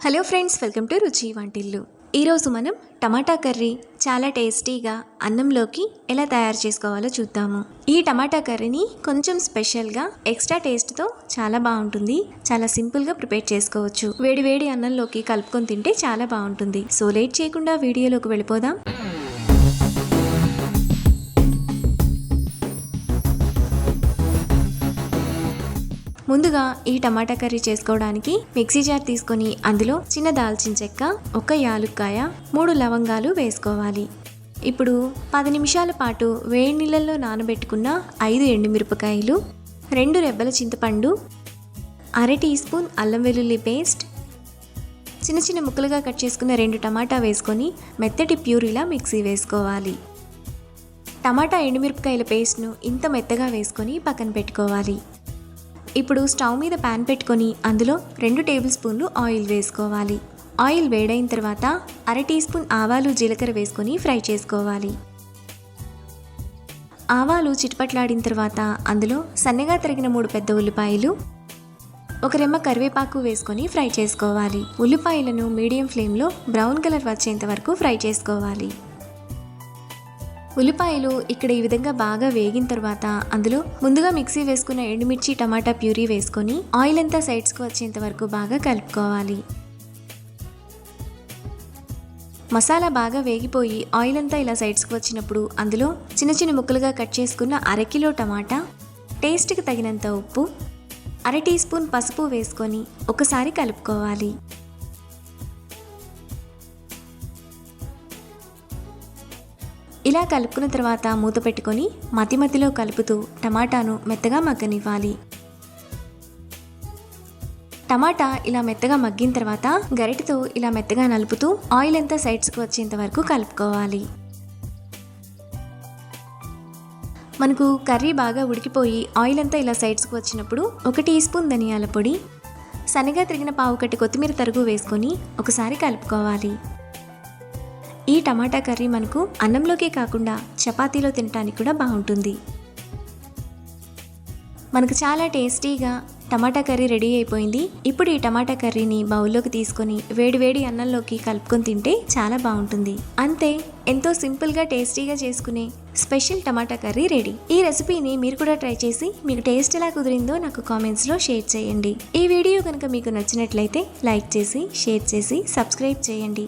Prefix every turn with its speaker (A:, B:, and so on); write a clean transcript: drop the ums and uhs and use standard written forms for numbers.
A: Hello friends, welcome to రుచి వంటిల్లు. ఈరోజు మనం టమాటా కర్రీ చాలా టేస్టీగా అన్నంలోకి ఎలా తయారు చేసుకోవాలో చూద్దాము. ఈ టమాటా కర్రీని కొంచెం స్పెషల్గా ఎక్స్ట్రా టేస్ట్తో చాలా బాగుంటుంది. చాలా సింపుల్గా ప్రిపేర్ చేసుకోవచ్చు. వేడి వేడి అన్నంలోకి కలుపుకొని తింటే చాలా బాగుంటుంది. సో లేట్ చేయకుండా వీడియోలోకి వెళ్ళిపోదాం. ముందుగా ఈ టమాటా కర్రీ చేసుకోవడానికి మిక్సీ జార్ తీసుకొని అందులో చిన్న దాల్చిన చెక్క, ఒక యాలుక్కాయ, 3 లవంగాలు వేసుకోవాలి. ఇప్పుడు 10 నిమిషాల పాటు వేడి నీళ్ళల్లో నానబెట్టుకున్న 5 ఎండుమిరపకాయలు, 2 రెబ్బల చింతపండు, 1/2 టీ స్పూన్ అల్లం వెల్లుల్లి పేస్ట్, చిన్న చిన్న ముక్కలుగా కట్ చేసుకున్న 2 టమాటా వేసుకొని మెత్తటి ప్యూరీలా మిక్సీ వేసుకోవాలి. టమాటా ఎండుమిరపకాయల పేస్ట్ను ఇంత మెత్తగా వేసుకొని పక్కన పెట్టుకోవాలి. ఇప్పుడు స్టవ్ మీద ప్యాన్ పెట్టుకొని అందులో 2 టేబుల్ స్పూన్లు ఆయిల్ వేసుకోవాలి. ఆయిల్ వేడైన తర్వాత 1/2 టీ స్పూన్ ఆవాలు, జీలకర్ర వేసుకొని ఫ్రై చేసుకోవాలి. ఆవాలు చిటపట్లాడిన తర్వాత అందులో సన్నగా తరిగిన 3 పెద్ద ఉల్లిపాయలు, 1 రెమ్మ కరివేపాకు వేసుకొని ఫ్రై చేసుకోవాలి. ఉల్లిపాయలను మీడియం ఫ్లేమ్లో బ్రౌన్ కలర్ వచ్చేంత వరకు ఫ్రై చేసుకోవాలి. ఉల్లిపాయలు ఇక్కడ ఈ విధంగా బాగా వేగిన తర్వాత అందులో ముందుగా మిక్సీ వేసుకున్న ఎండుమిర్చి, టమాటా ప్యూరీ వేసుకొని ఆయిల్ అంతా సైడ్స్కి వచ్చేంత వరకు బాగా కలుపుకోవాలి. మసాలా బాగా వేగిపోయి ఆయిల్ అంతా ఇలా సైడ్స్కి వచ్చినప్పుడు అందులో చిన్న చిన్న ముక్కలుగా కట్ చేసుకున్న 1/2 కిలో టమాటా, టేస్ట్కి తగినంత ఉప్పు, 1/2 టీ స్పూన్ పసుపు వేసుకొని ఒకసారి కలుపుకోవాలి. ఇలా కలుపుకున్న తర్వాత మూత పెట్టుకొని మధ్యలో కలుపుతూ టమాటాను మెత్తగా మగ్గనివ్వాలి. టమాటా ఇలా మెత్తగా మగ్గిన తర్వాత గరిటెతో ఇలా మెత్తగా నలుపుతూ ఆయిల్ అంతా సైడ్స్కి వచ్చేంత వరకు కలుపుకోవాలి. మనకు కర్రీ బాగా ఉడికిపోయి ఆయిల్ అంతా ఇలా సైడ్స్కి వచ్చినప్పుడు 1 టీ స్పూన్ ధనియాల పొడి, సన్నగా తరిగిన 1/4 కట్ట కొత్తిమీర తరుగు వేసుకొని ఒకసారి కలుపుకోవాలి. ఈ టమాటా కర్రీ మనకు అన్నంలోకే కాకుండా చపాతీలో తినడానికి కూడా బాగుంటుంది. మనకు చాలా టేస్టీగా టమాటా కర్రీ రెడీ అయిపోయింది. ఇప్పుడు ఈ టమాటా కర్రీని బౌల్లోకి తీసుకొని వేడి అన్నంలోకి కలుపుకొని తింటే చాలా బాగుంటుంది. అంతే, ఎంతో సింపుల్గా టేస్టీగా చేసుకునే స్పెషల్ టమాటా కర్రీ రెడీ. ఈ రెసిపీని మీరు కూడా ట్రై చేసి మీకు టేస్ట్ ఎలా కుదిరిందో నాకు కామెంట్స్లో షేర్ చేయండి. ఈ వీడియో కనుక మీకు నచ్చినట్లయితే లైక్ చేసి, షేర్ చేసి, సబ్స్క్రైబ్ చేయండి.